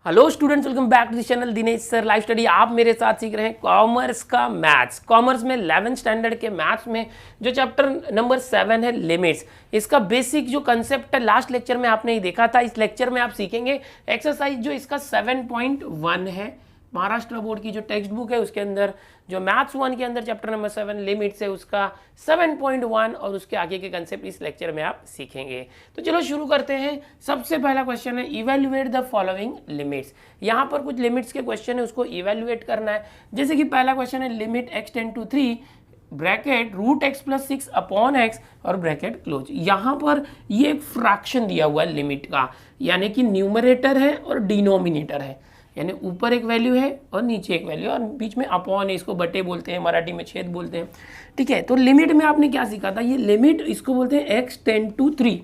Hello students, welcome back to the channel Dinesh sir live study. आप मेरे साथ सीख रहे हैं कॉमर्स का मैथ्स। कॉमर्स में 11th स्टैंडर्ड के मैथ्स में जो चैप्टर नंबर 7 है लिमिट्स, इसका बेसिक जो कंसेप्ट है लास्ट लेक्चर में आपने ही देखा था। इस लेक्चर में आप सीखेंगे एक्सरसाइज जो इसका 7.1 है, महाराष्ट्र बोर्ड की जो टेक्स्ट बुक है उसके अंदर जो मैथ्स 1 के अंदर चैप्टर नंबर 7 लिमिट्स है उसका 7.1 और उसके आगे के कंसेप्ट इस लेक्चर में आप सीखेंगे। तो चलो शुरू करते हैं। सबसे पहला क्वेश्चन है इवेल्युएट द फॉलोइंग लिमिट्स। यहाँ पर कुछ लिमिट्स के क्वेश्चन है, उसको इवेल्युएट करना है। जैसे कि पहला क्वेश्चन है limit x tend to 3 bracket root x plus 6 upon x और ब्रैकेट क्लोज। यहाँ पर ये एक फ्रैक्शन दिया हुआ है लिमिट का, यानी कि न्यूमरेटर है और डिनोमिनेटर है, यानी ऊपर एक वैल्यू है और नीचे एक वैल्यू और बीच में अपॉन है। इसको बटे बोलते हैं, मराठी में छेद बोलते हैं। ठीक है, तो लिमिट में आपने क्या सीखा था, ये लिमिट इसको बोलते हैं x टेंड टू 3,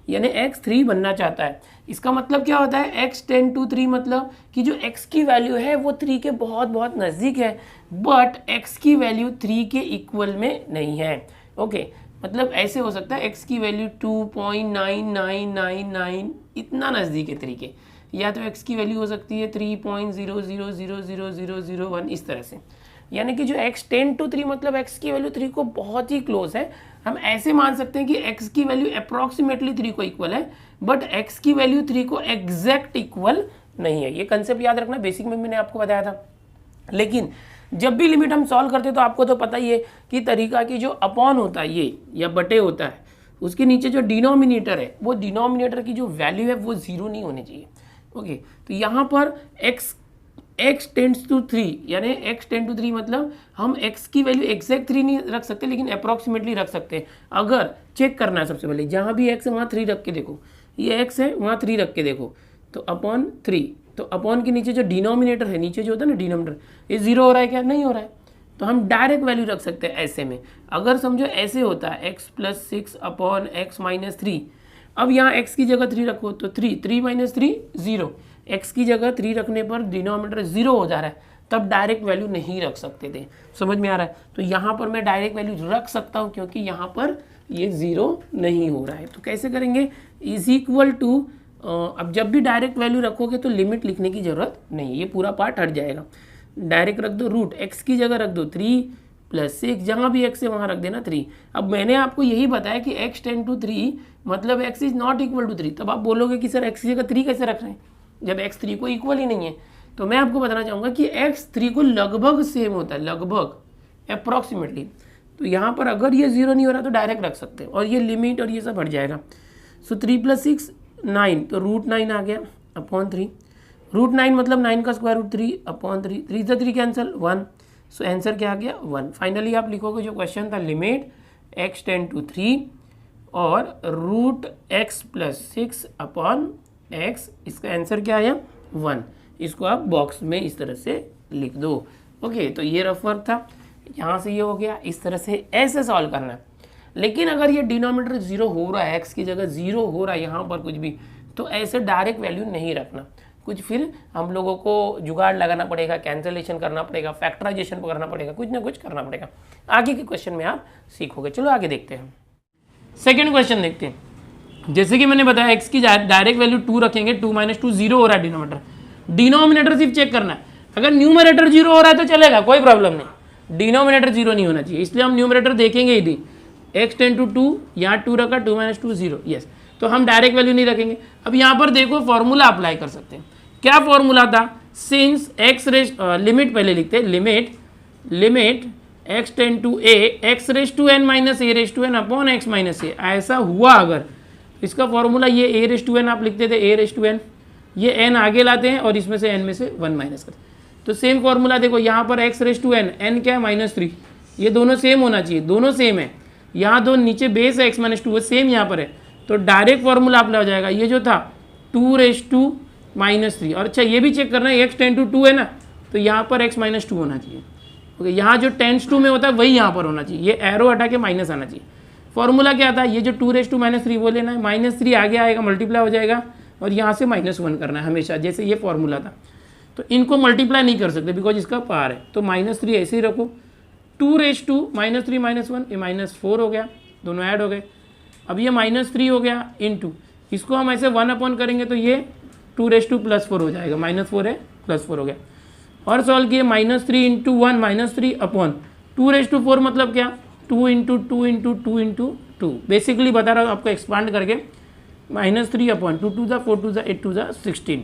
यानी x 3 बनना चाहता है। इसका मतलब क्या होता है, x टेंड टू 3 मतलब कि जो x की वैल्यू है वो 3 के बहुत बहुत नज़दीक है, बट x की वैल्यू 3 के इक्वल में नहीं है। ओके, मतलब ऐसे हो सकता है x की वैल्यू 2.9999 इतना नज़दीक है 3 के, या तो x की वैल्यू हो सकती है 3.00000001 इस तरह से। यानी कि जो x टेंड टू 3 मतलब x की वैल्यू 3 को बहुत ही क्लोज है। हम ऐसे मान सकते हैं कि x की वैल्यू अप्रॉक्सीमेटली 3 को इक्वल है, बट x की वैल्यू 3 को एग्जैक्ट इक्वल नहीं है। ये कंसेप्ट याद रखना, बेसिक में मैंने आपको बताया था। लेकिन जब भी लिमिट हम सॉल्व करते हैं तो आपको तो पता ही है कि तरीका की जो अपॉन होता है ये या बटे होता है, उसके नीचे जो डिनोमिनेटर है वो डिनोमिनेटर की जो वैल्यू है वो 0 नहीं होनी चाहिए। ओके, तो यहाँ पर x टेंड्स टू 3 यानी x टेंड टू 3 मतलब हम x की वैल्यू एग्जैक्ट 3 नहीं रख सकते, लेकिन अप्रॉक्सीमेटली रख सकते हैं। अगर चेक करना है सबसे पहले, जहाँ भी x है वहाँ 3 रख के देखो, ये x है वहाँ 3 रख के देखो, तो अपॉन 3, तो अपॉन के नीचे जो डिनोमिनेटर है, नीचे जो होता है ना डिनोमिनेटर, ये 0 हो रहा है क्या, नहीं हो रहा है, तो हम डायरेक्ट वैल्यू रख सकते हैं ऐसे में। अगर समझो ऐसे होता है x plus 6 upon x minus 3, अब यहाँ x की जगह 3 रखो तो 3 माइनस 3 0, x की जगह 3 रखने पर डिनोमिनेटर 0 हो जा रहा है, तब डायरेक्ट वैल्यू नहीं रख सकते थे। समझ में आ रहा है? तो यहाँ पर मैं डायरेक्ट वैल्यू रख सकता हूँ क्योंकि यहाँ पर ये 0 नहीं हो रहा है। तो कैसे करेंगे, इज इक्वल टू, अब जब भी डायरेक्ट वैल्यू रखोगे तो लिमिट लिखने की ज़रूरत नहीं, ये पूरा पार्ट हट जाएगा। डायरेक्ट रख दो, रूट एक्स की जगह रख दो 3 प्लस 6, जहाँ भी x है वहाँ रख देना 3। अब मैंने आपको यही बताया कि x टेंड टू 3 मतलब x is not equal to 3। तब आप बोलोगे कि सर x की जगह 3 कैसे रख रहे हैं जब x 3 को इक्वल ही नहीं है। तो मैं आपको बताना चाहूँगा कि x 3 को लगभग सेम होता है, लगभग अप्रॉक्सीमेटली। तो यहाँ पर अगर ये 0 नहीं हो रहा तो डायरेक्ट रख सकते हैं और ये लिमिट और ये सब हट जाएगा। सो 3 प्लस 6 9, तो रूट 9 आ गया अपॉन 3। रूट 9 मतलब 9 का स्क्वायर रूट 3 अपॉन 3, 3 से 3 कैंसिल 1, सो आंसर क्या आ गया 1। फाइनली आप लिखोगे जो क्वेश्चन था लिमिट x टेंड टू 3 और root x plus 6 upon x, इसका आंसर क्या आया 1। इसको आप बॉक्स में इस तरह से लिख दो। ओके, तो ये रफ वर्क था, यहाँ से ये हो गया, इस तरह से ऐसे सॉल्व करना है। लेकिन अगर ये डिनोमिनेटर 0 हो रहा है, x की जगह 0 हो रहा है यहाँ पर कुछ भी, तो ऐसे डायरेक्ट वैल्यू नहीं रखना, कुछ फिर हम लोगों को जुगाड़ लगाना पड़ेगा, कैंसलेशन करना पड़ेगा, फैक्टराइजेशन करना पड़ेगा, कुछ ना कुछ करना पड़ेगा। आगे के क्वेश्चन में आप सीखोगे। चलो आगे देखते हैं, सेकेंड क्वेश्चन देखते हैं। जैसे कि मैंने बताया x की डायरेक्ट वैल्यू 2 रखेंगे, 2 माइनस 2 0 हो रहा है डिनोमिनेटर सिर्फ चेक करना है। अगर न्यूमरेटर 0 हो रहा है तो चलेगा, कोई प्रॉब्लम नहीं, डिनोमिनेटर 0 नहीं होना चाहिए, इसलिए हम न्यूमरेटर देखेंगे ही नहीं। x टेंड टू 2, यहाँ 2 रखा, 2 माइनस 2 0, यस, तो हम डायरेक्ट वैल्यू नहीं रखेंगे। अब यहाँ पर देखो फॉर्मूला अप्लाई कर सकते हैं। क्या फॉर्मूला था, सिंस x रेस, लिमिट पहले लिखते हैं, limit x tend to a x raise to n minus a raise to n upon x minus a, ऐसा हुआ अगर, इसका फॉर्मूला ये a रेस टू n आप लिखते थे, a रेस टू n, ये n आगे लाते हैं और इसमें से n में से 1 माइनस करते हैं। तो सेम फॉर्मूला देखो, यहाँ पर x raise to n, n क्या है -3, ये दोनों सेम होना चाहिए, दोनों सेम है। यहाँ दो नीचे बेस है x माइनस 2, वो सेम यहाँ पर है, तो डायरेक्ट फॉर्मूला अप्लाई हो जाएगा। ये जो था 2 रेस टू -3, और अच्छा ये भी चेक करना है x टेंड टू 2 है ना, तो यहाँ पर x माइनस 2 होना चाहिए। ओके, यहाँ जो टेंस टू में होता है वही यहाँ पर होना चाहिए, ये एरो हटा के माइनस आना चाहिए। फॉर्मूला क्या था, ये जो 2 रेस टू -3 वो लेना है, -3 आगे आएगा, मल्टीप्लाई हो जाएगा और यहाँ से -1 करना है हमेशा, जैसे ये फॉर्मूला था। तो इनको मल्टीप्लाई नहीं कर सकते बिकॉज इसका पार है, तो -3 ऐसे ही रखो। 2 रेस टू -3 -1, ये -4 हो गया, दोनों ऐड हो गए। अब ये -3 हो गया इनटू, इसको हम ऐसे 1 अपॉन करेंगे तो ये 2⁻+4 हो जाएगा, -4 है +4 हो गया। और सॉल्व किए -3 × 1 -3 अपॉन 2⁻4 मतलब क्या 2 × 2 × 2 × 2 बेसिकली बता रहा हूँ आपको एक्सपांड करके -3 अपॉन 2 2 4 2 8 2 16।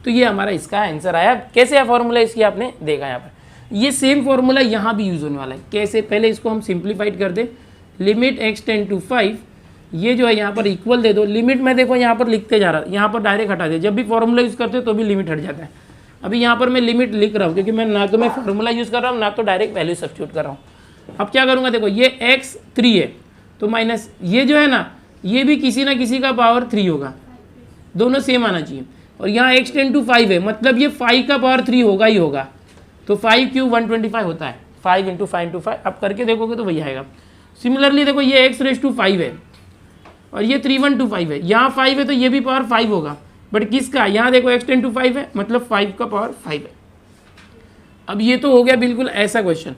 तो ये हमारा इसका आंसर आया। कैसे है फॉर्मूला इसकी आपने देखा यहाँ पर। ये सेम फॉर्मूला यहाँ भी यूज़ होने वाला है। कैसे, पहले इसको हम सिंप्लीफाइड कर दे, लिमिट x टेंड टू 5, ये जो है यहाँ पर इक्वल दे दो। लिमिट में देखो यहाँ पर लिखते जा रहा, यहाँ पर डायरेक्ट हटा दे। जब भी फॉर्मूला यूज़ करते तो भी लिमिट हट जाता है। अभी यहाँ पर मैं लिमिट लिख रहा हूँ क्योंकि मैं ना तो मैं फॉर्मूला यूज़ कर रहा हूँ ना तो डायरेक्ट वैल्यू सब्स्टिट्यूट कर रहा हूँ। अब क्या करूँगा, देखो ये x 3 है तो माइनस ये जो है ना ये भी किसी ना किसी का पावर 3 होगा, दोनों सेम आना चाहिए। और यहाँ x टेंड टू 5 है मतलब ये 5 का पावर 3 होगा ही होगा। तो 5 क्यूब 125 होता है, 5 × 5 × 5 आप करके देखोगे तो वही आएगा। सिमिलरली देखो ये x⁵5 है और ये 3125 है, यहाँ 5 है तो ये भी पावर 5 होगा, बट किसका, यहाँ देखो x टेंड टू 5 है मतलब 5 का पावर 5 है। अब ये तो हो गया बिल्कुल ऐसा क्वेश्चन,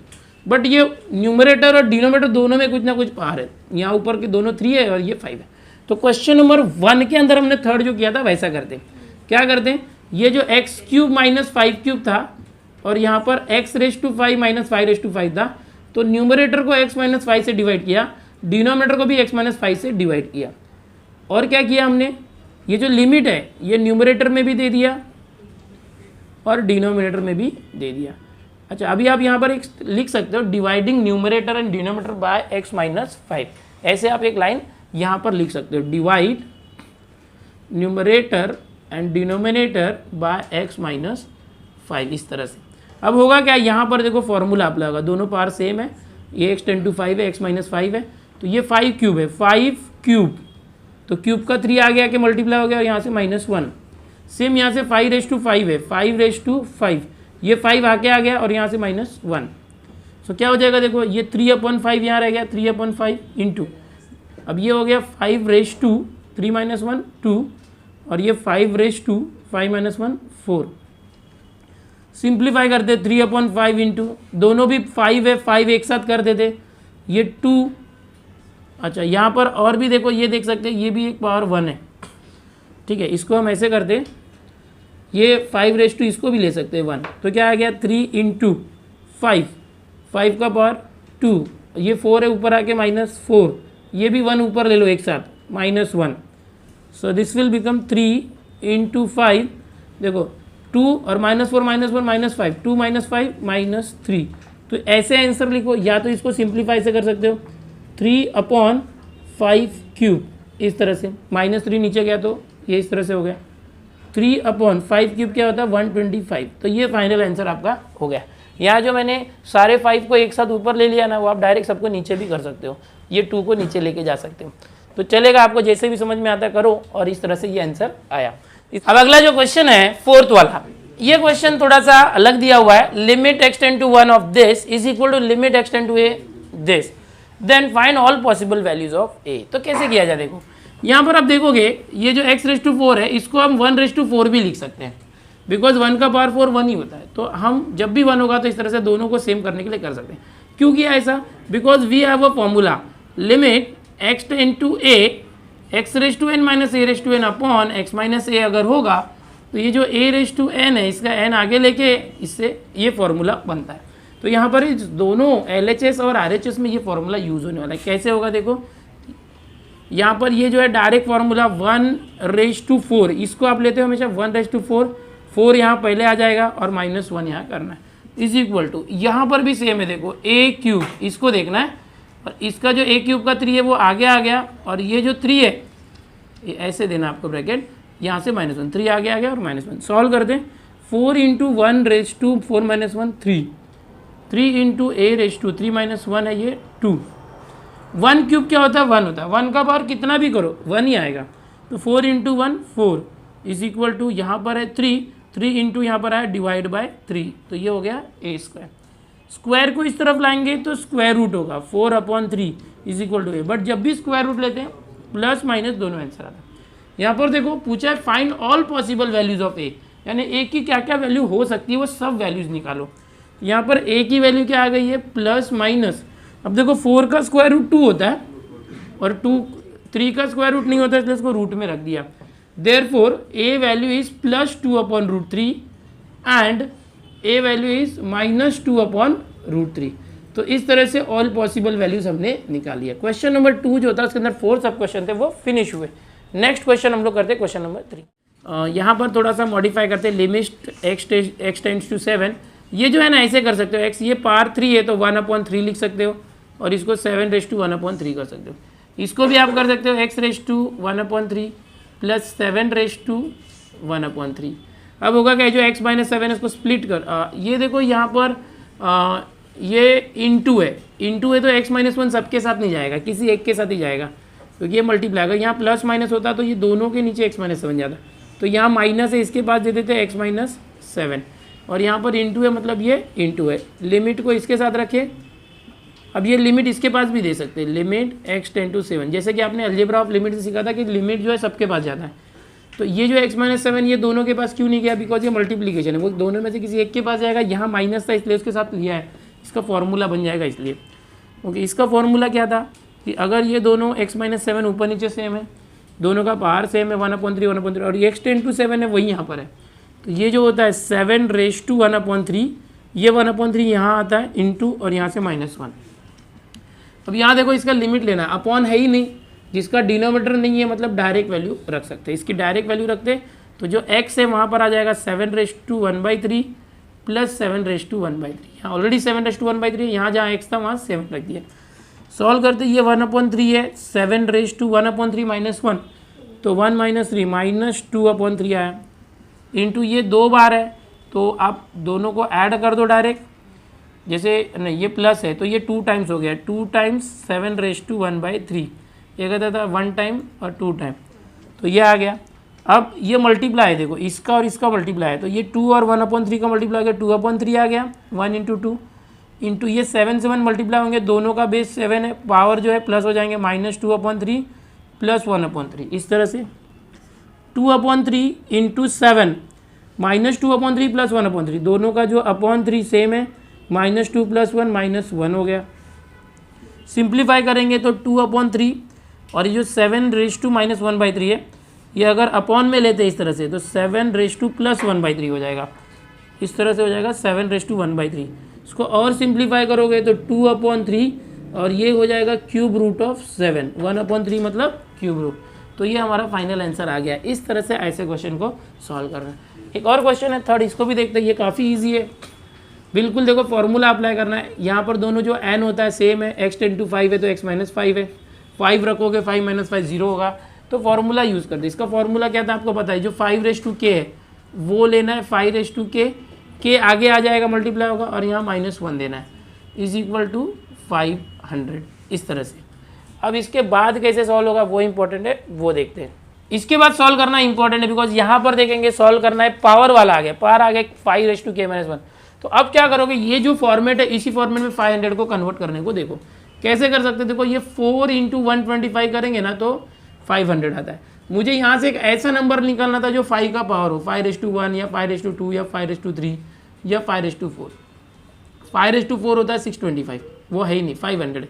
बट ये न्यूमरेटर और डिनोमिनेटर दोनों में कुछ ना कुछ पावर है। यहाँ ऊपर के दोनों 3 है और ये 5 है। तो क्वेश्चन नंबर 1 के अंदर हमने थर्ड जो किया था वैसा करते हैं। क्या करते हैं, ये जो x³ - 5³ था और यहाँ पर x⁵5 - 5⁵5 था, तो न्यूमरेटर को x - 5 से डिवाइड किया, डिनोमिनेटर को भी x - 5 से डिवाइड किया। और क्या किया हमने, ये जो लिमिट है ये न्यूमरेटर में भी दे दिया और डिनोमिनेटर में भी दे दिया। अच्छा, अभी आप यहाँ पर एक लिख सकते हो, dividing numerator and denominator by x - 5। ऐसे आप एक लाइन यहाँ पर लिख सकते हो, divide numerator and denominator by x - 5, इस तरह से। अब होगा क्या, यहाँ पर देखो फॉर्मूला आप लगा, दोनों पावर सेम है, ये x टेंड टू 5 है, x - 5 है, तो ये 5³ है, 5³ तो क्यूब का 3 आ गया कि मल्टीप्लाई हो गया और यहाँ से -1। सेम यहाँ से 5⁵5 है, 5⁵5 ये 5 आके आ गया और यहाँ से -1। सो क्या हो जाएगा, देखो ये 3/5 यहाँ रह गया, 3/5 इंटू, अब ये हो गया 5⁵3 - 1 2 और ये 5⁵5 - 1 4। सिंप्लीफाई करते 3/5 इंटू, दोनों भी 5 है, 5 एक साथ कर देते, ये 2। अच्छा, यहाँ पर और भी देखो, ये देख सकते हैं ये भी एक पावर 1 है, ठीक है। इसको हम ऐसे करते, ये 5 इसको भी ले सकते हैं 1, तो क्या आ गया 3 × 5, 5 का पावर 2, ये 4 है ऊपर आके -4, ये भी 1 ऊपर ले लो एक साथ -1। सो दिस विल बिकम 3 × 5, देखो 2 और -4 -1 -5, 2 - 5 -3। तो ऐसे आंसर लिखो, या तो इसको सिंप्लीफाई से कर सकते हो 3/5³ इस तरह से, -3 नीचे गया तो ये इस तरह से हो गया, 3/5³ क्या होता है 125। तो ये फाइनल आंसर आपका हो गया। यहाँ जो मैंने सारे 5 को एक साथ ऊपर ले लिया ना, वो आप डायरेक्ट सबको नीचे भी कर सकते हो, ये 2 को नीचे लेके जा सकते हो, तो चलेगा, आपको जैसे भी समझ में आता करो। और इस तरह से ये आंसर आया। अब अगला जो क्वेश्चन है 4th वाला, ये क्वेश्चन थोड़ा सा अलग दिया हुआ है। Limit x tend to 1 of this is equal to limit x tend to a this, then find all possible values of a। तो कैसे किया जाए, देखो यहाँ पर आप देखोगे ये जो x⁴ है इसको हम 1⁴ भी लिख सकते हैं, बिकॉज 1 का पावर 4 1 ही होता है। तो हम जब भी 1 होगा तो इस तरह से दोनों को सेम करने के लिए कर सकते हैं। क्यों किया ऐसा, because we have a formula limit x tend to a x⁻n - a⁻n upon x - a अगर होगा तो ये जो a⁻n है इसका n आगे लेके इससे ये फॉर्मूला बनता है। तो यहाँ पर इस दोनों LHS और RHS में ये फॉर्मूला यूज़ होने वाला है। कैसे होगा, देखो यहाँ पर ये जो है डायरेक्ट फार्मूला 1⁴, इसको आप लेते हो हमेशा 1⁴, 4 यहाँ पहले आ जाएगा और -1 यहाँ करना है, इज इक्वल टू, यहाँ पर भी सेम है, देखो a³ इसको देखना है और इसका जो a³ का 3 है वो आगे आ गया और ये जो 3 है ये ऐसे देना आपको ब्रैकेट, यहाँ से -1, 3 आगे आ गया और -1। सॉल्व कर दें, 4 × 1⁴ - 1 3, 3 × a⁻³ - 1 है ये 2। 1³ क्या होता है 1 होता है, 1 का पावर कितना भी करो 1 ही आएगा। तो 4 × 1 4 इज इक्वल टू, यहाँ पर है 3 × यहाँ पर है डिवाइड बाय 3, तो ये हो गया a²। स्क्वायर को इस तरफ लाएंगे तो स्क्वायर रूट होगा 4/3 is equal to a, but जब भी स्क्वायर रूट लेते हैं प्लस माइनस दोनों आंसर आता है। यहाँ पर देखो पूछा है find all possible values of a, यानी a की क्या क्या वैल्यू हो सकती है वो सब वैल्यूज निकालो। यहाँ पर a की वैल्यू क्या आ गई है प्लस माइनस, अब देखो 4 का स्क्वायर रूट 2 होता है और 3 का स्क्वायर रूट नहीं होता, इसलिए इसको रूट में रख दिया। Therefore A value is +2/√3 and A value is -2/√3। तो इस तरह से ऑल पॉसिबल वैल्यूज हमने निकाली है। क्वेश्चन नंबर 2 जो था उसके अंदर 4 सब क्वेश्चन थे वो फिनिश हुए। नेक्स्ट क्वेश्चन हम लोग करते हैं क्वेश्चन नंबर 3। यहाँ पर थोड़ा सा मॉडिफाई करते हैं, लिमिट x टेंड्स टू 7। ये जो है ना ऐसे कर सकते हो, x ये पावर 3 है तो 1/3 लिख सकते हो और इसको 7/1/3 कर सकते हो। इसको भी आप कर सकते हो x⁻1/3 + 7/1/3। अब होगा क्या, जो x - 7 है इसको स्प्लिट कर, ये देखो यहाँ पर ये इंटू है तो x - 1 सबके साथ नहीं जाएगा, किसी एक के साथ ही जाएगा क्योंकि ये मल्टीप्लाई अगर यहाँ प्लस माइनस होता तो ये दोनों के नीचे x - 7 जाता। तो यहाँ माइनस है, इसके पास दे देते x - 7 और यहाँ पर इंटू है मतलब ये इंटू है। लिमिट को इसके साथ रखें। अब ये लिमिट इसके पास भी दे सकते हैं, लिमिट x टेंड टू 7, जैसे कि आपने अलजेब्रा ऑफ लिमिट से सीखा था कि लिमिट जो है सबके पास जाता है। तो ये जो x - 7 ये दोनों के पास क्यों नहीं गया, बिकॉज ये मल्टीप्लीकेशन है, वो दोनों में से किसी एक के पास जाएगा। यहाँ माइनस था इसलिए उसके साथ लिया है, इसका फॉर्मूला बन जाएगा इसलिए। ओके, इसका फॉर्मूला क्या था कि अगर ये दोनों x - 7 ऊपर नीचे सेम है, दोनों का पावर सेम है 1/3 और ये x टेंड टू 7 है वही यहाँ पर है, तो ये जो होता है 7/1/3, ये 1/3 यहाँ आता है इंटू और यहाँ से -1। अब यहाँ देखो इसका लिमिट लेना है, अपॉन है ही नहीं, जिसका डिनोमिनेटर नहीं है मतलब डायरेक्ट वैल्यू रख सकते हैं। इसकी डायरेक्ट वैल्यू रखते तो जो x है वहाँ पर आ जाएगा 7/1/3 + 7/1/3। यहाँ ऑलरेडी 7/1/3, यहाँ जहाँ x था वहाँ 7 रख दिया। सॉल्व करते ये 1/3 है, 7/1/3 -1 तो 1 - 3 -2/3 आया इंटू ये 2 बार है तो आप दोनों को ऐड कर दो डायरेक्ट, जैसे नहीं ये प्लस है तो ये 2 टाइम्स हो गया, 2 टाइम्स 7/1/3, ये कहता था 1 टाइम और 2 टाइम, तो ये आ गया। अब ये मल्टीप्लाई है, देखो इसका और इसका मल्टीप्लाई है तो ये 2 और 1/3 का मल्टीप्लाई हो गया, 2/3 आ गया, 1 × 2 इंटू ये 7 से 1 मल्टीप्लाई होंगे, दोनों का बेस 7 है, पावर जो है प्लस हो जाएंगे -2/3 + 1/3। इस तरह से 2/3 × 7 -2/3 + 1/3, दोनों का जो /3 सेम है, -2 + 1 -1 हो गया। सिंप्लीफाई करेंगे तो 2/3 और ये जो 7/-1/3 है, ये अगर अपॉन में लेते हैं इस तरह से तो 7/+1/3 हो जाएगा, इस तरह से हो जाएगा 7/1/3। इसको और सिंप्लीफाई करोगे तो 2/3 और ये हो जाएगा √7, 1/3 मतलब क्यूब रूट। तो ये हमारा फाइनल आंसर आ गया। इस तरह से ऐसे क्वेश्चन को सॉल्व करना है। एक और क्वेश्चन है थर्ड, इसको भी देखते हैं, ये काफ़ी ईजी है बिल्कुल। देखो फॉर्मूला अप्लाई करना है, यहाँ पर दोनों जो n होता है सेम है, x टेंड टू 5 है तो x - 5 है, 5 रखोगे 5 - 5 0 होगा, तो फॉर्मूला यूज़ करते हैं। इसका फॉर्मूला क्या था आपको पता है, जो 5⁻k है वो लेना है, 5⁻k के आगे आ जाएगा मल्टीप्लाई होगा और यहाँ -1 देना है, = 500 इस तरह से। अब इसके बाद कैसे सॉल्व होगा वो इंपॉर्टेंट है, वो देखते हैं। इसके बाद सॉल्व करना इंपॉर्टेंट है बिकॉज यहाँ पर देखेंगे सॉल्व करना है, पावर वाला आ गया, पावर आ गया 5⁻k - 1। तो अब क्या करोगे, ये जो फॉर्मेट है इसी फॉर्मेट में 500 को कन्वर्ट करने को देखो कैसे कर सकते हैं। देखो ये 4 × 125 करेंगे ना तो 500 आता है। मुझे यहाँ से एक ऐसा नंबर निकालना था जो 5 का पावर हो, 5⁻1 या 5⁻2 या 5⁻3 या 5⁻4। 5⁻4 होता है 625, वो है ही नहीं, 500 है।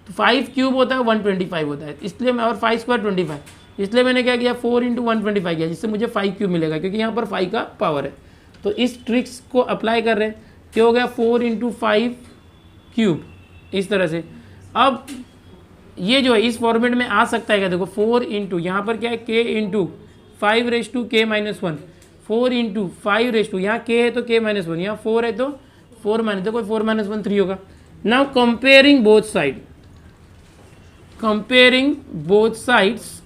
तो 5³ होता है 125 होता है, इसलिए मैं, और 5² 25, इसलिए मैंने क्या किया 4 × 125 किया, जिससे मुझे 5³ मिलेगा क्योंकि यहाँ पर 5 का पावर है। तो इस ट्रिक्स को अप्लाई कर रहे हैं, क्या हो गया 4 × 5³ इस तरह से। अब ये जो है इस फॉर्मेट में आ सकता है क्या, देखो 4 × यहाँ पर क्या है k × 5⁻k - 1, 4 × 5 यहाँ k है तो k - 1, यहाँ 4 है तो 4 - देखो 4 - 1 3 होगा। Now comparing both side, comparing both sides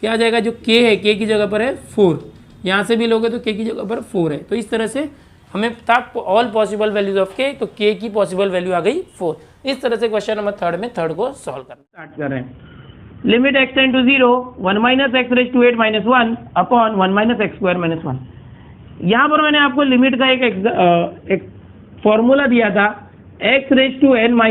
क्या आ जाएगा, जो k है k की जगह पर है 4, यहाँ से भी लोगे तो k की जगह पर 4 है। तो इस तरह से हमें था all possible values of k, तो k की पॉसिबल वैल्यू आ गई 4। इस तरह से क्वेश्चन नंबर थर्ड में थर्ड को सॉल्व करना स्टार्ट कर रहे हैं। Limit x tend to 0 1 - x⁻⁸ 1 upon 1 - x² - 1। यहाँ पर मैंने आपको लिमिट का एक फॉर्मूला दिया था, x⁻n -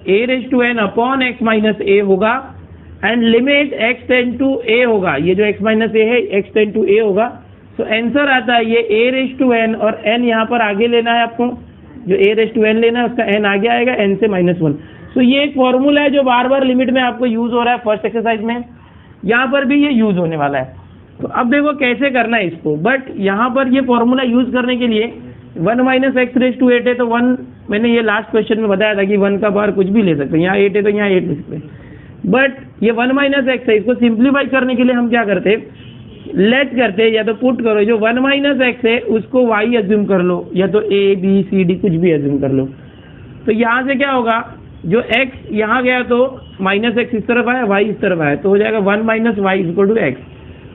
a⁻n upon x - a होगा and limit x tend to a होगा, ये जो x - a है x टेंड टू a होगा। तो आंसर आता है ये a⁻n और n यहाँ पर आगे लेना है आपको, जो a⁻n लेना है उसका n आगे आएगा, n से -1। तो ये एक फॉर्मूला है जो बार बार लिमिट में आपको यूज़ हो रहा है फर्स्ट एक्सरसाइज में, यहाँ पर भी ये यूज़ होने वाला है। तो अब देखो कैसे करना है इसको, बट यहाँ पर ये फॉर्मूला यूज करने के लिए 1 माइनस एक्स रेज टू 8 है तो 1, मैंने ये लास्ट क्वेश्चन में बताया था कि 1 का बाहर कुछ भी ले सकते हैं, यहाँ 8 है तो यहाँ 8 ले सकते हैं, बट ये 1 माइनस एक्स है, इसको सिंप्लीफाई करने के लिए हम क्या करते हैं, लेट करते हैं या तो पुट करो, जो 1 माइनस एक्स है उसको y एज्यूम कर लो, या तो a b c d कुछ भी एज्यूम कर लो। तो यहाँ से क्या होगा, जो x यहाँ गया तो माइनस एक्स इस तरफ आया, y इस तरफ आया, तो हो जाएगा 1 minus y equal to x.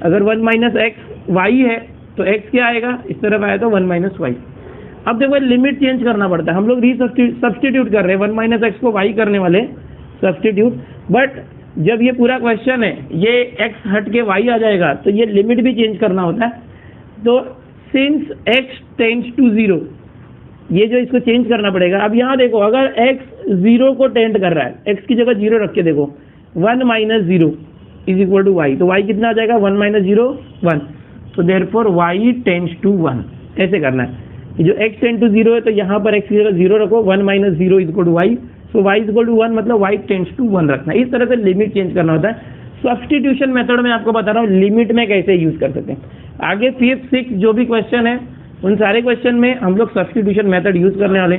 अगर 1 माइनस एक्स वाई है तो x क्या आएगा, इस तरफ आया तो 1 माइनस वाई। अब देखो लिमिट चेंज करना पड़ता है, हम लोग सब्सटीट्यूट कर रहे हैं, 1 माइनस एक्स को y करने वाले सब्सटीट्यूट, बट जब ये पूरा क्वेश्चन है ये x हट के y आ जाएगा तो ये लिमिट भी चेंज करना होता है। तो सिंस x टेंड्स टू 0, ये जो इसको चेंज करना पड़ेगा। अब यहाँ देखो अगर x 0 को टेंड कर रहा है, x की जगह 0 रख के देखो, 1 minus 0 is equal to y, तो y कितना आ जाएगा, 1 माइनस 0 1, तो देयरफॉर y टेंड्स टू 1, ऐसे करना है। जो x टेंड टू 0 है तो यहाँ पर x की जगह 0 रखो, 1 minus 0 is equal to y, so y is equal to 1 मतलब y टेंड्स टू 1 रखना है। इस तरह से लिमिट चेंज करना होता है। सब्स्टिट्यूशन मेथड में आपको बता रहा हूँ लिमिट में कैसे यूज कर सकते हैं। आगे 5th 6th जो भी क्वेश्चन है उन सारे क्वेश्चन में हम लोग सब्स्टिट्यूशन मेथड यूज करने वाले।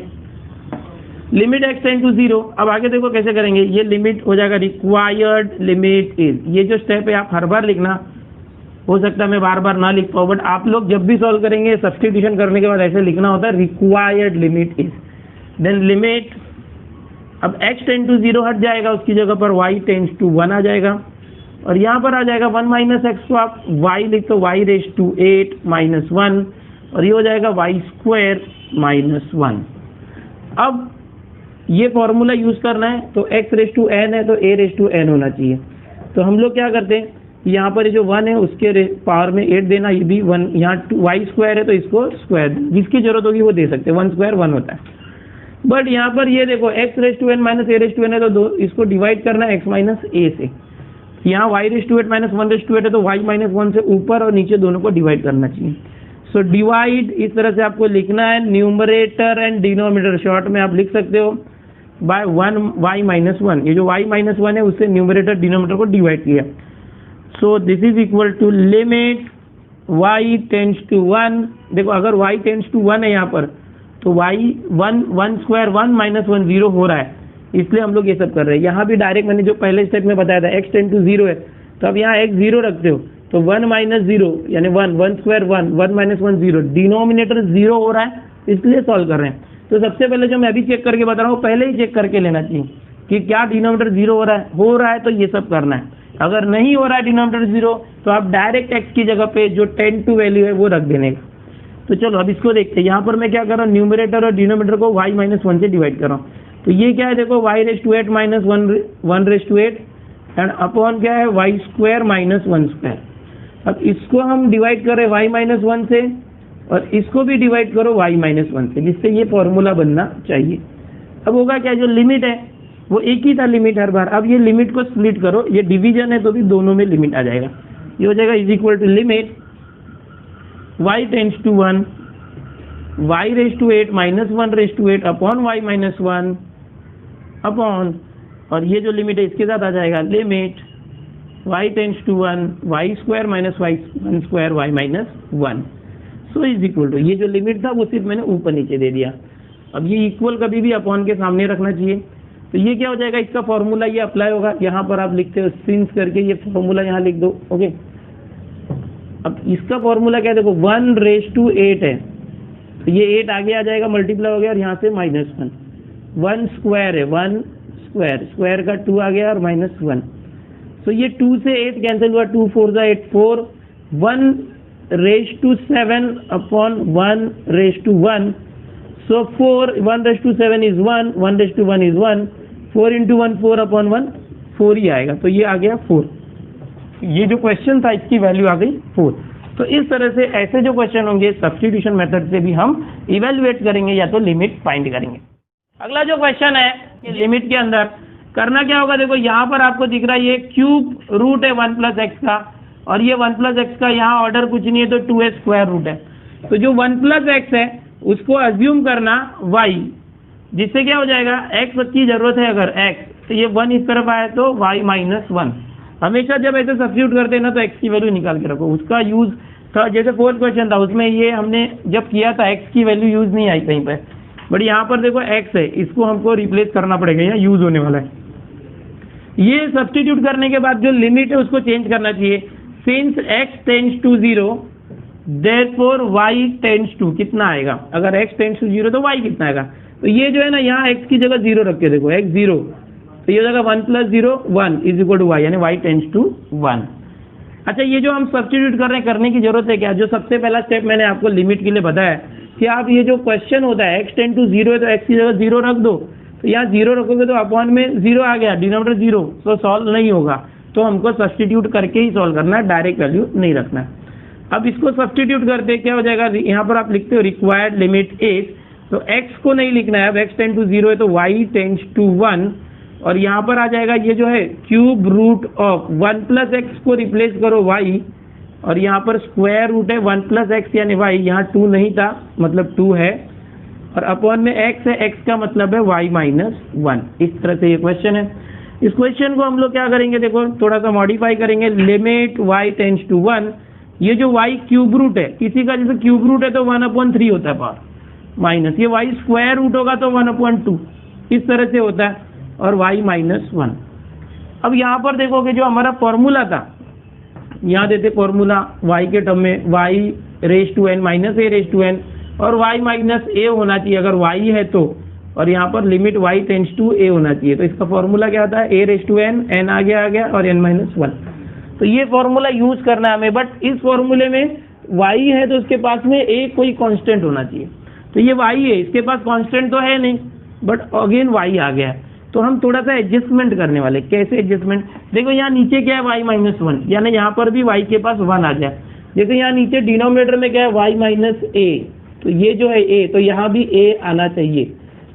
लिमिट x टेंड टू 0, अब आगे देखो कैसे करेंगे, ये लिमिट हो जाएगा रिक्वायर्ड लिमिट इज, ये जो स्टेप है आप हर बार लिखना, हो सकता है मैं बार बार ना लिख पाऊँ, बट आप लोग जब भी सॉल्व करेंगे सब्स्टिट्यूशन करने के बाद ऐसे लिखना होता है, required limit is, then limit, अब x टेंड टू 0 हट जाएगा, उसकी जगह पर y टेंड्स टू 1 आ जाएगा, और यहाँ पर आ जाएगा 1 माइनस एक्स को आप y लिख तो y रेज टू 8 माइनस 1, और ये हो जाएगा y स्क्वायर माइनस 1। अब ये फॉर्मूला यूज करना है, तो x रेज टू n है तो a रेज टू n होना चाहिए। तो हम लोग क्या करते हैं, यहाँ पर जो 1 है उसके पावर में 8 देना, ये भी 1, यहाँ y स्क्वायर है तो इसको स्क्वायर, जिसकी जरूरत होगी वो दे सकते हैं, 1 स्क्वायर 1 होता है। बट यहाँ पर ये देखो x raise to n minus a raise to n है तो इसको डिवाइड करना है x माइनस a से, यहाँ y raise to 8 minus 1 raise to 8 है तो y माइनस 1 से ऊपर और नीचे दोनों को डिवाइड करना चाहिए। सो डिवाइड इस तरह से आपको लिखना है, न्यूमरेटर एंड डिनोमिनेटर शॉर्ट में आप लिख सकते हो बाय 1 y माइनस 1, ये जो y माइनस 1 है उससे न्यूमरेटर डिनोमिनेटर को डिवाइड किया। So this is equal to limit y tends to 1, देखो अगर y टेंड्स टू 1 है यहाँ पर तो y 1 स्क्वायर 1 माइनस 1 0 हो रहा है, इसलिए हम लोग ये सब कर रहे हैं। यहाँ भी डायरेक्ट मैंने जो पहले स्टेप में बताया था x टेंड टू 0 है, तो अब यहाँ x 0 रखते हो तो 1 माइनस 0 यानी 1 स्क्वायर 1 माइनस 1 0, डिनोमिनेटर 0 हो रहा है इसलिए सॉल्व कर रहे हैं। तो सबसे पहले जो मैं अभी चेक करके बता रहा हूँ पहले ही चेक करके लेना चाहिए कि क्या डिनोमिनेटर 0 हो रहा है तो ये सब करना है। अगर नहीं हो रहा है डिनोमिनेटर 0 तो आप डायरेक्ट x की जगह पे जो 10 टू वैल्यू है वो रख देने का। तो चलो अब इसको देखते हैं, यहाँ पर मैं क्या कर रहा हूँ, न्यूमरेटर और डिनोमिनेटर को y माइनस 1 से डिवाइड कर रहा हूँ। तो ये क्या है देखो, y raise to 8 minus 1 raise to 8 and upon क्या है y स्क्वायर माइनस 1 स्क्वायर। अब इसको हम डिवाइड कर रहे हैं y माइनस 1 से और इसको भी डिवाइड करो y माइनस 1 से, जिससे ये फॉर्मूला बनना चाहिए। अब होगा क्या, जो लिमिट है वो एक ही था लिमिट हर बार, अब ये लिमिट को स्प्लिट करो, ये डिवीजन है तो भी दोनों में लिमिट आ जाएगा। ये हो जाएगा is equal to limit y tends to 1 y raise to 8 minus 1 raise to 8 upon y minus 1 upon, और ये जो लिमिट है इसके साथ आ जाएगा limit y tends to 1 y square minus 1 square y minus 1। So is equal to, ये जो लिमिट था वो सिर्फ मैंने ऊपर नीचे दे दिया। अब ये इक्वल कभी भी अपॉन के सामने रखना चाहिए। तो ये क्या हो जाएगा, इसका फॉर्मूला ये अप्लाई होगा, यहाँ पर आप लिखते हो सिंस करके ये फॉर्मूला यहाँ लिख दो। ओके, अब इसका फॉर्मूला क्या है देखो, 1 रेज टू 8 है तो ये 8 आगे आ जाएगा, मल्टीप्लाई हो गया और यहाँ से माइनस 1 स्क्वायर है, 1 स्क्वायर का 2 आ गया और माइनस 1। सो ये 2 से 8 कैंसिल हुआ, 2 4 जा 8 4, 1 raise to 7 upon 1 raise to 1। So 1 raise to 7 is 1 raise to 1 is 1, 4 into 1 4 upon 1 4 ही आएगा, तो ये आ गया 4। ये जो क्वेश्चन था इसकी वैल्यू आ गई 4। तो इस तरह से ऐसे जो क्वेश्चन होंगे सब्स्टिट्यूशन मेथड से भी हम इवेल्युएट करेंगे या तो लिमिट फाइंड करेंगे। अगला जो क्वेश्चन है लिमिट के अंदर करना क्या होगा, देखो यहाँ पर आपको दिख रहा है ये क्यूब रूट है 1 प्लस एक्स का, और ये 1 प्लस एक्स का यहाँ ऑर्डर कुछ नहीं है तो 2a स्क्वायर रूट है। तो जो 1 प्लस एक्स है उसको अज्यूम करना y, जिससे क्या हो जाएगा x की जरूरत है अगर x, तो ये 1 इस तरफ आया तो y माइनस 1, हमेशा जब ऐसे सब्स्टिट्यूट करते हैं ना तो एक्स की वैल्यू निकाल के रखो। उसका यूज था, जैसे फोर्थ क्वेश्चन था उसमें ये हमने जब किया था एक्स की वैल्यू यूज नहीं आई कहीं पे, बट यहाँ पर देखो एक्स है, इसको हमको रिप्लेस करना पड़ेगा, यहाँ यूज होने वाला है। ये सब्स्टिट्यूट करने के बाद जो लिमिट है उसको चेंज करना चाहिए। Since x tends to 0 therefore y tends to, कितना आएगा अगर x टेंड्स टू 0 तो y कितना आएगा। तो ये जो है ना यहाँ x की जगह 0 रख के देखो, x 0 तो ये जगह 1 + 0 1 इज इक्वल टू y, यानी y टेंड्स टू 1। अच्छा, ये जो हम सब्स्टिट्यूट कर रहे हैं करने की जरूरत है क्या? जो सबसे पहला स्टेप मैंने आपको लिमिट के लिए बताया कि आप ये जो क्वेश्चन होता है x टेंड टू 0 है तो x की जगह 0 रख दो, तो यहाँ 0 रखोगे तो अपॉन में 0 आ गया, डिनोमिनेटर 0, तो सॉल्व नहीं होगा। तो हमको सब्स्टिट्यूट करके ही सॉल्व करना है, डायरेक्ट वैल्यू नहीं रखना है। अब इसको सब्स्टिट्यूट करते क्या हो जाएगा, यहाँ पर आप लिखते हो रिक्वायर्ड लिमिट इज, तो x को नहीं लिखना है, अब x टेंड टू 0 है तो y टेंड्स टू 1, और यहाँ पर आ जाएगा ये जो है क्यूब रूट ऑफ 1 + x को रिप्लेस करो y, और यहाँ पर स्क्वायर रूट है 1 + x यानी y, यहाँ 2 नहीं था मतलब 2 है, और अपॉन में x है, x का मतलब है y - 1। इस तरह से ये क्वेश्चन है। इस क्वेश्चन को हम लोग क्या करेंगे, देखो थोड़ा सा मॉडिफाई करेंगे। लिमिट y टेंड्स टू 1, ये जो y क्यूब रूट है, किसी का जैसे क्यूब रूट है तो 1/3 होता है पावर, माइनस ये y स्क्वायर रूट होगा तो 1/2, इस तरह से होता है, और y - 1। अब यहाँ पर देखोगे जो हमारा फॉर्मूला था, यहाँ देते फॉर्मूला y के टर्म में y⁻n - a⁻n, और y - a होना चाहिए अगर y है तो, और यहाँ पर limit y tends to a होना चाहिए। तो इसका फॉर्मूला क्या होता है, a⁻n, n आ गया और n - 1। तो ये फॉर्मूला यूज करना है हमें, बट इस फॉर्मूले में y है तो उसके पास में a कोई कांस्टेंट होना चाहिए। तो ये y है, इसके पास कांस्टेंट तो है नहीं, बट अगेन y आ गया है, तो हम थोड़ा सा एडजस्टमेंट करने वाले। कैसे एडजस्टमेंट, देखो यहाँ नीचे क्या है y - 1, यानी यहाँ पर भी y के पास 1 आ गया। जैसे यहाँ नीचे डिनोमिनेटर में क्या है y - a, तो ये जो है a, तो यहाँ भी a आना चाहिए।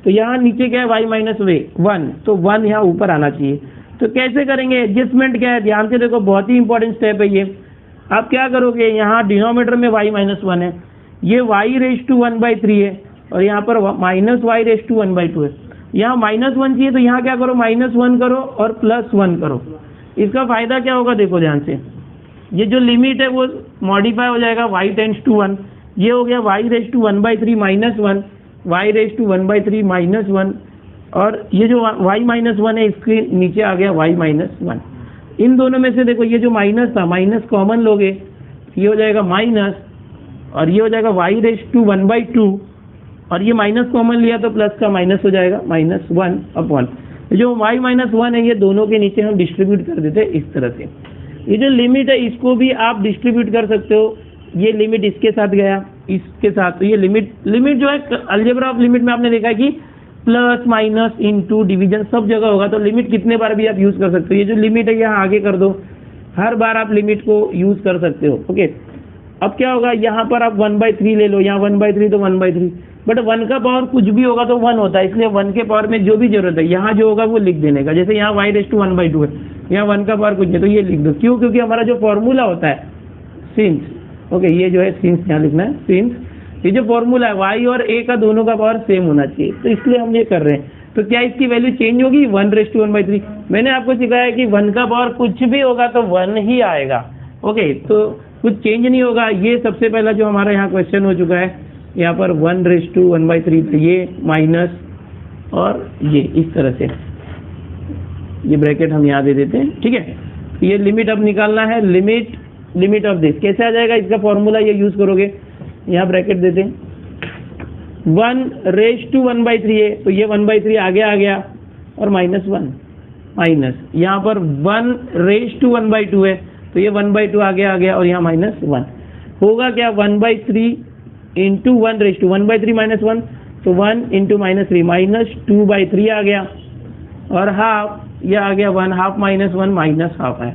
तो यहाँ नीचे क्या है y - 1, तो 1 यहाँ ऊपर आना चाहिए। तो कैसे करेंगे एडजस्टमेंट, क्या है ध्यान से देखो, बहुत ही इंपॉर्टेंट स्टेप है ये। आप क्या करोगे, यहाँ डिनोमिनेटर में y - 1 है, ये y⁻⁴ है, और यहाँ पर -y⁻² है। यहाँ -1 चाहिए तो यहाँ क्या करो, -1 करो और +1 करो। इसका फायदा क्या होगा, देखो ध्यान से, ये जो लिमिट है वो मॉडिफाई हो जाएगा, y टेंड्स टू 1, ये हो गया y⁻⁴ -1 y⁻³ -1, और ये जो y - 1 है इसके नीचे आ गया y - 1। इन दोनों में से देखो ये जो माइनस था, माइनस कॉमन लोगे, ये हो जाएगा माइनस, और ये हो जाएगा y⁻², और ये माइनस कॉमन लिया तो प्लस का माइनस हो जाएगा -1 अपॉन जो y - 1 है, ये दोनों के नीचे हम डिस्ट्रीब्यूट कर देते हैं इस तरह से। ये जो लिमिट है इसको भी आप डिस्ट्रीब्यूट कर सकते हो, ये लिमिट इसके साथ गया, इसके साथ, तो ये लिमिट जो है अलजेब्रा ऑफ लिमिट में आपने देखा है कि प्लस माइनस इनटू डिवीजन सब जगह होगा, तो लिमिट कितने बार भी आप यूज कर सकते हो। ये जो लिमिट है यहाँ आगे कर दो, हर बार आप लिमिट को यूज कर सकते हो। ओके, अब क्या होगा, यहाँ पर आप 1/3 ले लो, यहाँ 1/3 तो 1/3, बट 1 का पावर कुछ भी होगा तो 1 होता है, इसलिए 1 के पावर में जो भी जरूरत है यहाँ जो होगा वो लिख देने का। जैसे यहाँ y⁻1/2 है, यहाँ 1 का पावर कुछ है तो ये लिख दो, क्यों, क्योंकि हमारा जो फॉर्मूला होता है सिंस, ओके ये जो है सिंस यहाँ लिखना है, सिंस ये जो फॉर्मूला है y और a का दोनों का पावर सेम होना चाहिए, तो इसलिए हम ये कर रहे हैं। तो क्या इसकी वैल्यू चेंज होगी, 1/1/3। मैंने आपको सिखाया कि 1 का पावर कुछ भी होगा तो 1 ही आएगा। ओके, तो कुछ चेंज नहीं होगा। ये सबसे पहला जो हमारा यहाँ क्वेश्चन हो चुका है, यहाँ पर 1/1/3, ये माइनस और ये इस तरह से, ये ब्रैकेट हम यहाँ दे देते हैं, ठीक है। ये लिमिट अब निकालना है, लिमिट ऑफ दिस कैसे आ जाएगा, इसका फॉर्मूला ये यूज करोगे, यहाँ ब्रैकेट देते हैं, 1/1/3 है तो ये 1/3 आगे आ गया, और -1 माइनस, यहाँ पर 1/1/2 है तो ये 1/2 आगे आ गया, और यहाँ -1 होगा क्या, 1/3 इंटू 1/3 -1, तो 1 इंटू -3 -2/3 आ गया, और हाफ यह आ गया 1/2 -1 -1/2 है।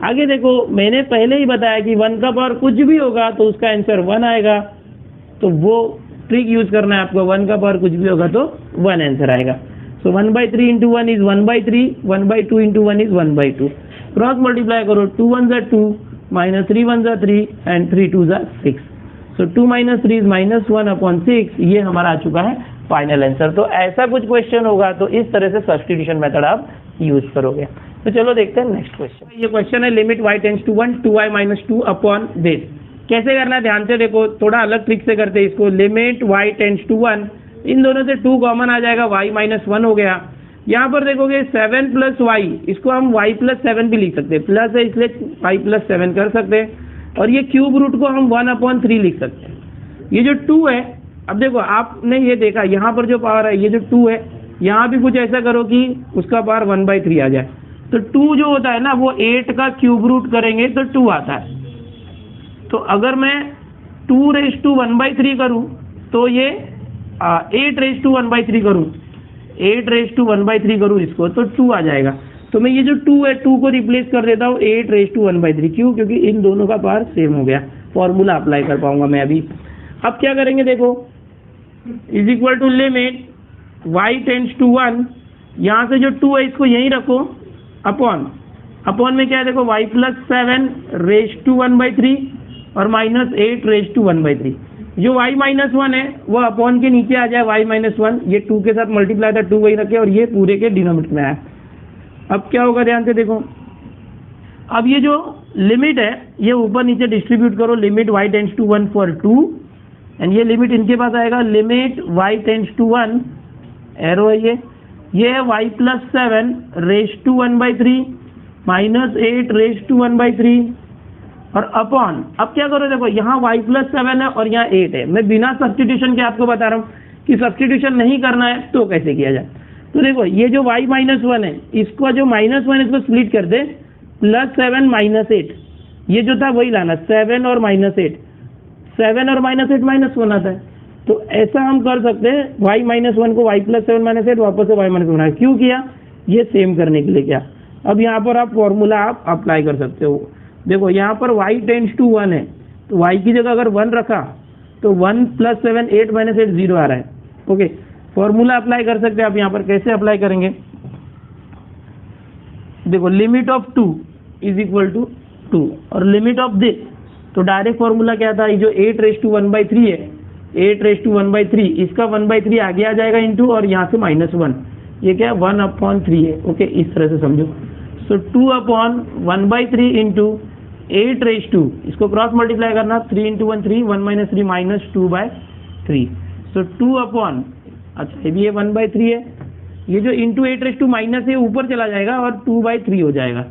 आगे देखो, मैंने पहले ही बताया कि 1 का पावर कुछ भी होगा तो उसका आंसर 1 आएगा, तो वो ट्रिक यूज करना है आपको। 1 का पावर कुछ भी होगा तो 1 आंसर आएगा। सो 1/3 into 1 is 1/3, 1/2 into 1 is 1/2। Cross multiply करो, 2 1 ज़ा 2, -3 1 ज़ा 3, एंड 3 2 ज़ा 6। सो 2 - 3 इज -1/6। ये हमारा आ चुका है फाइनल आंसर। तो ऐसा कुछ क्वेश्चन होगा तो इस तरह से सब्स्टिट्यूशन मेथड आप यूज करोगे। तो चलो देखते हैं नेक्स्ट क्वेश्चन। ये क्वेश्चन है limit y tends to 1 2y minus 2 upon this. कैसे करना है ध्यान से देखो, थोड़ा अलग ट्रिक से करते हैं इसको। लिमिट y टेंड्स टू 1, इन दोनों से 2 कॉमन आ जाएगा, y माइनस 1 हो गया। यहाँ पर देखोगे 7 प्लस वाई, इसको हम y प्लस 7 भी लिख सकते हैं, प्लस है इसलिए y प्लस 7 कर सकते हैं। और ये क्यूब रूट को हम 1/3 लिख सकते हैं। ये जो 2 है, अब देखो आपने ये देखा यहाँ पर जो पावर है, ये जो 2 है, यहाँ भी कुछ ऐसा करो कि उसका पावर 1/3 आ जाए। तो 2 जो होता है ना, वो 8 का क्यूब रूट करेंगे तो 2 आता है। तो अगर मैं 2 रेज़ टू 1/3 करूँ तो ये 8 रेज़ टू 1/3 करूँ, 8 रेज़ टू 1/3 करूँ इसको, तो 2 आ जाएगा। तो मैं ये जो 2 है, 2 को रिप्लेस कर देता हूँ 8 रेज़ टू 1/3। क्यों? क्योंकि इन दोनों का पावर सेम हो गया, फॉर्मूला अप्लाई कर पाऊंगा मैं अभी। अब क्या करेंगे देखो, is equal to limit y tends to 1, यहाँ से जो 2 है इसको यहीं रखो, अपॉन में क्या है देखो, y प्लस 7 रेज़ टू 1/3 और माइनस 8 रेज़ टू 1/3। जो y माइनस 1 है वो अपॉन के नीचे आ जाए, y माइनस 1, ये 2 के साथ मल्टीप्लाई था, 2 वही रखे और ये पूरे के डिनोमिनेटर में आया। अब क्या होगा ध्यान से देखो, अब ये जो लिमिट है ये ऊपर नीचे डिस्ट्रीब्यूट करो, limit y tends to 1 for 2, and ये लिमिट इनके पास आएगा, limit y tends to 1, arrow है ये है y plus 7 raise to 1/3 minus 8 raise to 1/3 और अपॉन। अब क्या करो देखो, यहाँ y प्लस 7 है और यहाँ 8 है। मैं बिना सब्स्टिट्यूशन के आपको बता रहा हूँ कि सब्स्टिट्यूशन नहीं करना है तो कैसे किया जाए। तो देखो ये जो y माइनस 1 है, इसको जो -1 इसको स्प्लिट कर दे, प्लस 7 माइनस 8, ये जो था वही लाना, 7 और -8, 7 और -8 -1 आता है। तो ऐसा हम कर सकते हैं, y माइनस 1 को y प्लस 7 माइनस 8 वापस से y माइनस 1 क्यों किया, ये सेम करने के लिए किया। अब यहाँ पर आप फॉर्मूला आप अप्लाई कर सकते हो। देखो यहाँ पर y टेंड्स टू 1 है, तो y की जगह अगर 1 रखा तो 1 प्लस 7 8 माइनस 8 0 आ रहा है। ओके, फॉर्मूला अप्लाई कर सकते हैं आप यहाँ पर। कैसे अप्लाई करेंगे देखो, limit of 2 is equal to 2 और लिमिट ऑफ दिस, तो डायरेक्ट फॉर्मूला क्या था, ये जो 8 रेज़ टू 1/3 है, 8 रेज़ टू 1/3, इसका 1/3 आगे आ जाएगा इंटू, और यहाँ से -1, ये क्या 1/3 है। ओके, इस तरह से समझो। सो 2/1/3 इंटू 8 रेज़ टू, इसको क्रॉस मल्टीप्लाई करना, 3 इंटू 1 3, 1 माइनस 3 -2/3। सो 2/, अच्छा ये भी ये 1/3 है, ये जो इंटू 8 रेज़ टू माइनस है ऊपर चला जाएगा और 2/3 हो जाएगा।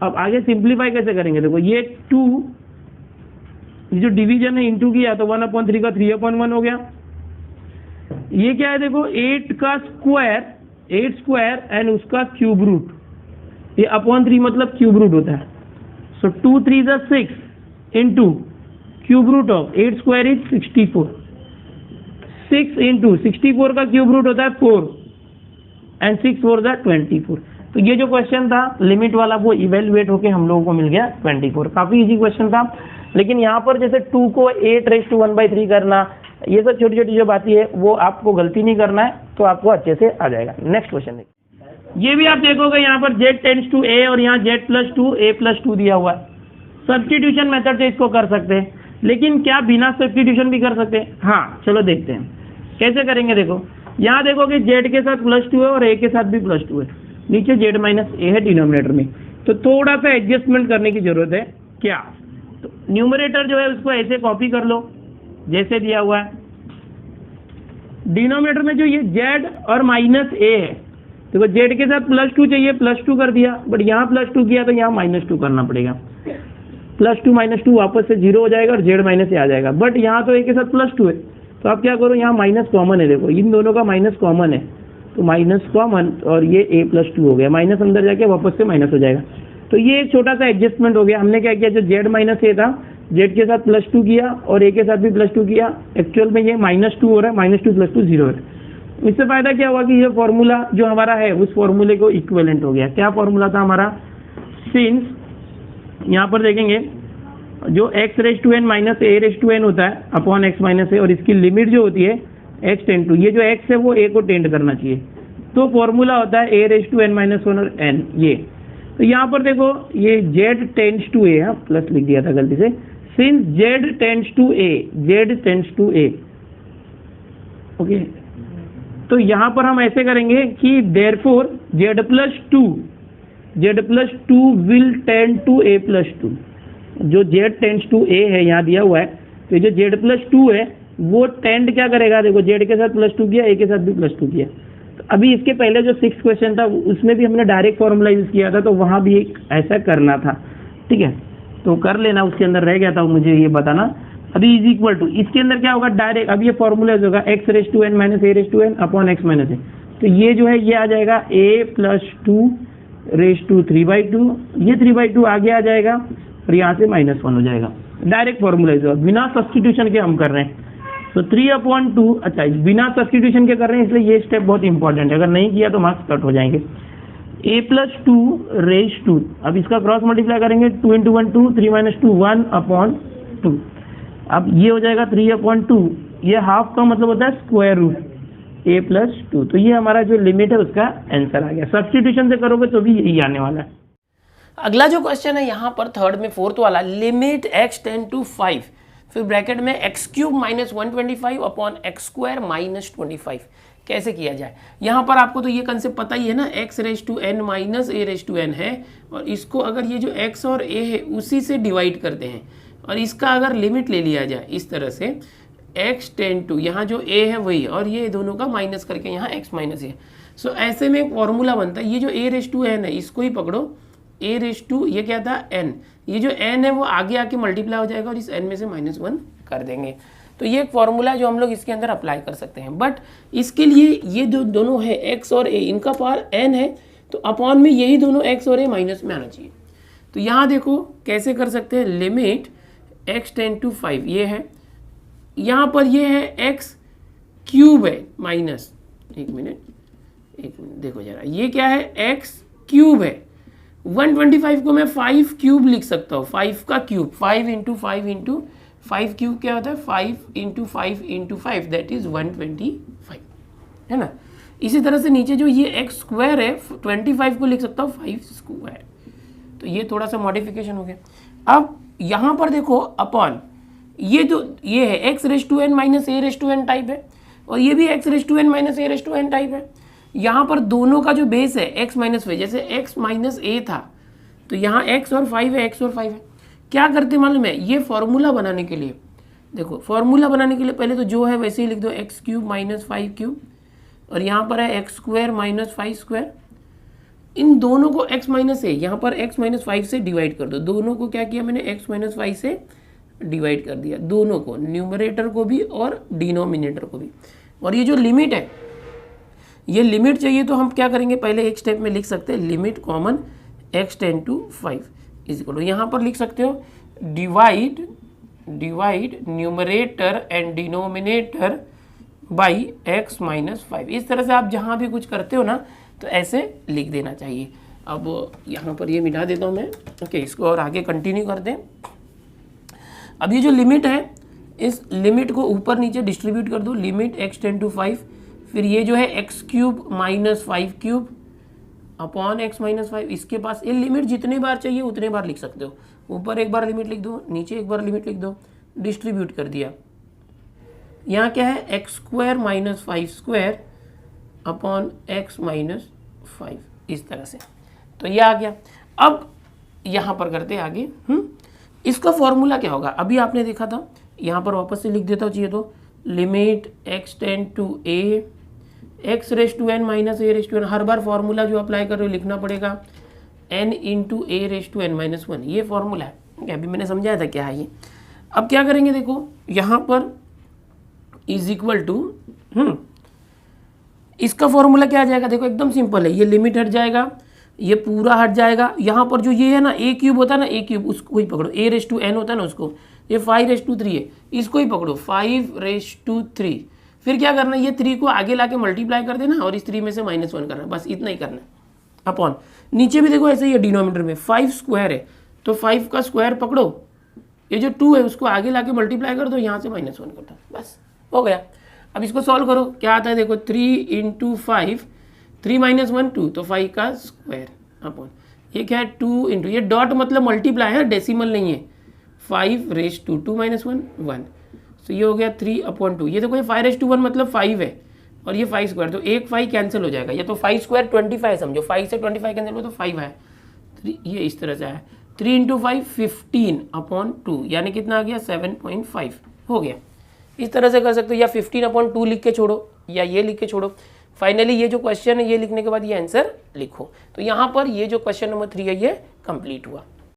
अब आगे सिंप्लीफाई कैसे करेंगे देखो, ये 2, ये जो डिवीजन है इंटू किया तो 1/3 का 3/1 हो गया। ये क्या है देखो, 8 का स्क्वायर, 8 स्क्वायर एंड उसका क्यूब रूट, ये /3 मतलब क्यूब रूट होता है। So 2 3 = 6 into cube root of 8 square is 64, 6 into 64 का क्यूब रूट होता है 4 एंड 6 4 = 24। तो ये जो क्वेश्चन था लिमिट वाला वो इवेल्युएट होके हम लोगों को मिल गया 24। काफ़ी इजी क्वेश्चन था, लेकिन यहाँ पर जैसे 2 को 8 रेज़ टू 1/3 करना, ये सब छोटी छोटी जो बातें है वो आपको गलती नहीं करना है, तो आपको अच्छे से आ जाएगा। नेक्स्ट क्वेश्चन देखिए, ये भी आप देखोगे यहाँ पर z टेंड्स टू a और यहाँ z प्लस 2 a प्लस 2 दिया हुआ है। सब्स्टिट्यूशन मेथड से इसको कर सकते हैं, लेकिन क्या बिना सब्स्टिट्यूशन भी कर सकते हैं? हाँ, चलो देखते हैं कैसे करेंगे। देखो यहाँ देखोगे z के साथ +2 है और a के साथ भी +2 है, नीचे z माइनस a है डिनोमिनेटर में, तो थोड़ा सा एडजस्टमेंट करने की जरूरत है। क्या? तो न्यूमरेटर जो है उसको ऐसे कॉपी कर लो जैसे दिया हुआ है, डिनोमिनेटर में जो ये z और -a है, देखो z के साथ +2 चाहिए, +2 कर दिया, बट यहाँ +2 किया तो यहाँ -2 करना पड़ेगा। +2 -2 वापस से 0 हो जाएगा और z माइनस a आ जाएगा, बट यहाँ तो a के साथ +2 है, तो आप क्या करो, यहाँ माइनस कॉमन है, देखो इन दोनों का माइनस कॉमन है, तो माइनस कॉमन और ये a + 2 हो गया, माइनस अंदर जाके वापस से माइनस हो जाएगा। तो ये एक छोटा सा एडजस्टमेंट हो गया। हमने क्या किया, जो z माइनस a था, z के साथ +2 किया और a के साथ भी +2 किया, एक्चुअल में ये -2 हो रहा है, -2 + 2 0 है। इससे फायदा क्या हुआ कि ये फॉर्मूला जो हमारा है उस फॉर्मूले को इक्विवेलेंट हो गया। क्या फॉर्मूला था हमारा? सिंस यहाँ पर देखेंगे जो x raise to n minus a raise to n होता है अपॉन x माइनस a, और इसकी लिमिट जो होती है x टेंड टू, ये जो x है वो a को टेंड करना चाहिए, तो फॉर्मूला होता है a raise to n minus 1 और n ये। तो यहाँ पर देखो ये z टेंड्स टू a, हाँ प्लस लिख दिया था गलती से, since z tends to a, z tends to a, okay. तो यहाँ पर हम ऐसे करेंगे कि therefore z + 2 z+2 will tend to a+2। जो z टेंड्स टू a है यहाँ दिया हुआ है, तो जो z+2 है वो टेंड क्या करेगा, देखो z के साथ +2 किया, a के साथ भी +2 किया। तो अभी इसके पहले जो 6th क्वेश्चन था उसमें भी हमने डायरेक्ट फॉर्मूला यूज़ किया था, तो वहाँ भी एक ऐसा करना था, ठीक है, तो कर लेना, उसके अंदर रह गया था मुझे ये बताना। अभी इज इक्वल टू, इसके अंदर क्या होगा डायरेक्ट, अब ये फॉर्मूला होगा x⁻n - a⁻n upon x - a। तो ये जो है ये आ जाएगा a+2⁻³ ये 3/2 आगे आ जाएगा और यहाँ से -1 हो जाएगा। डायरेक्ट फॉर्मूला है, बिना सब्सटीट्यूशन के हम कर रहे हैं। तो 3/2, अच्छा बिना सब्सटीट्यूशन के कर रहे हैं इसलिए ये स्टेप बहुत इंपॉर्टेंट है, अगर नहीं किया तो मार्क्स कट हो जाएंगे। a+2⁻², अब इसका क्रॉस मल्टीप्लाई करेंगे, 2 × 1 2, 3 - 2 1/2। अब ये हो जाएगा 3/2, ये हाफ का मतलब होता है स्क्वायर रूट a+2। तो ये हमारा जो लिमिट है उसका आंसर आ गया। सब्सटीट्यूशन से करोगे तो भी यही आने वाला है। अगला जो क्वेश्चन है यहाँ पर थर्ड में 4th वाला, लिमिट x टेंड टू 5, फिर ब्रैकेट में x³ - 125 अपॉन x² - 25 कैसे किया जाए। यहाँ पर आपको तो ये कंसेप्ट पता ही है ना, x⁻n - a⁻n है, और इसको अगर ये जो x और a है उसी से डिवाइड करते हैं, और इसका अगर लिमिट ले लिया जाए इस तरह से, x टेंड टू, यहाँ जो a है वही, और ये दोनों का माइनस करके यहाँ x - a। सो ऐसे में एक फॉर्मूला बनता है, ये जो a⁻n है इसको ही पकड़ो, a⁻, ये क्या था n, ये जो n है वो आगे आके मल्टीप्लाई हो जाएगा और इस n में से -1 कर देंगे। तो ये एक फॉर्मूला है जो हम लोग इसके अंदर अप्लाई कर सकते हैं, बट इसके लिए ये जो दोनों है x और a, इनका पावर n है, तो अपॉन में यही दोनों x और a माइनस में आना चाहिए। तो यहाँ देखो कैसे कर सकते हैं, लिमिट x टेंड टू 5 ये है, यहाँ पर ये है x³ है माइनस, एक मिनट देखो जरा, ये क्या है x³ है, 125 को मैं 5³ लिख सकता हूँ, 5 का क्यूब, 5 × 5 × 5 क्यूब क्या होता है, 5 × 5 × 5 दैट इज 125, है ना। इसी तरह से नीचे जो ये x² है 25 को लिख सकता हूँ 5², तो ये थोड़ा सा मॉडिफिकेशन हो गया। अब यहाँ पर देखो अपॉन, ये जो ये है x⁻n - a⁻n टाइप है, और ये भी x⁻n - a⁻n टाइप है। यहाँ पर दोनों का जो बेस है x - 5, जैसे x - a था तो यहाँ x और 5 है, x और 5 है। क्या करते मालूम है, ये फॉर्मूला बनाने के लिए, देखो फॉर्मूला बनाने के लिए पहले तो जो है वैसे ही लिख दो, x³ - 5³ और यहाँ पर है x² - 5²। इन दोनों को x - a, यहाँ पर x - 5 से डिवाइड कर दो, दोनों को क्या किया मैंने, x - 5 से डिवाइड कर दिया, दोनों को, न्यूमरेटर को भी और डिनोमिनेटर को भी। और ये जो लिमिट है, ये लिमिट चाहिए तो हम क्या करेंगे, पहले एक स्टेप में लिख सकते हैं, limit common x tend to 5 is equal to, यहाँ पर लिख सकते हो divide numerator and denominator by x - 5। इस तरह से आप जहाँ भी कुछ करते हो ना तो ऐसे लिख देना चाहिए। अब यहाँ पर ये मिटा देता हूँ मैं, ओके, इसको और आगे कंटिन्यू करते हैं। अब ये जो लिमिट है, इस लिमिट को ऊपर नीचे डिस्ट्रीब्यूट कर दो, लिमिट x टेंड टू 5, फिर ये जो है x³ - 5³ अपॉन x - 5, इसके पास ये लिमिट जितने बार चाहिए उतने बार लिख सकते हो, ऊपर एक बार लिमिट लिख दो, नीचे एक बार लिमिट लिख दो, डिस्ट्रीब्यूट कर दिया। यहाँ क्या है, x² - 5² अपॉन x - 5, इस तरह से, तो ये आ गया। अब यहाँ पर करते आगे, इसका फॉर्मूला क्या होगा, अभी आपने देखा था, यहाँ पर वापस से लिख देता हूँ चाहिए तो, limit x tend to a, x⁻n - a⁻n, हर बार फॉर्मूला जो अप्लाई कर रहे हो लिखना पड़ेगा n × a⁻n - 1, ये फॉर्मूला है, अभी मैंने समझाया था क्या है ये। अब क्या करेंगे, देखो यहाँ पर इज इक्वल टू, इसका फॉर्मूला क्या आ जाएगा, देखो एकदम सिंपल है, ये लिमिट हट जाएगा, ये पूरा हट जाएगा, यहाँ पर जो ये है ना a³ होता है ना, a³ उसको ही पकड़ो, a⁻n होता है ना उसको, ये 5⁻3 है, इसको ही पकड़ो 5⁻3, फिर क्या करना है, ये 3 को आगे लाके मल्टीप्लाई कर देना और इस 3 में से -1 करना, बस इतना ही करना है। अपॉन नीचे भी देखो ऐसे ही है, डिनोमिनेटर में 5² है तो 5 का स्क्वायर पकड़ो, ये जो 2 है उसको आगे लाके मल्टीप्लाई कर दो, यहाँ से -1 कर दो, बस हो गया। अब इसको सॉल्व करो, क्या आता है देखो, 3 × 5, 3 - 1 2, तो 5 का स्क्वायर अपॉन, ये क्या है 2 × ये डॉट मतलब मल्टीप्लाई है, डेसिमल नहीं है, 5⁻2, 2 - 1 1, तो ये हो गया 3/2। ये देखो ये 5⁻1 मतलब 5 है और ये 5², तो एक 5 कैंसिल हो जाएगा, ये तो 5² 25 समझो, 5 से 25 कैंसिल हो तो 5 है, ये इस तरह से आया 3 इंटू 5 15/2 यानी कितना आ गया 7.5 हो गया। इस तरह से कर सकते हो, या 15/2 लिख के छोड़ो या ये लिख के छोड़ो। फाइनली ये जो क्वेश्चन है ये लिखने के बाद ये आंसर लिखो। तो यहाँ पर ये जो क्वेश्चन नंबर 3 है ये कंप्लीट हुआ।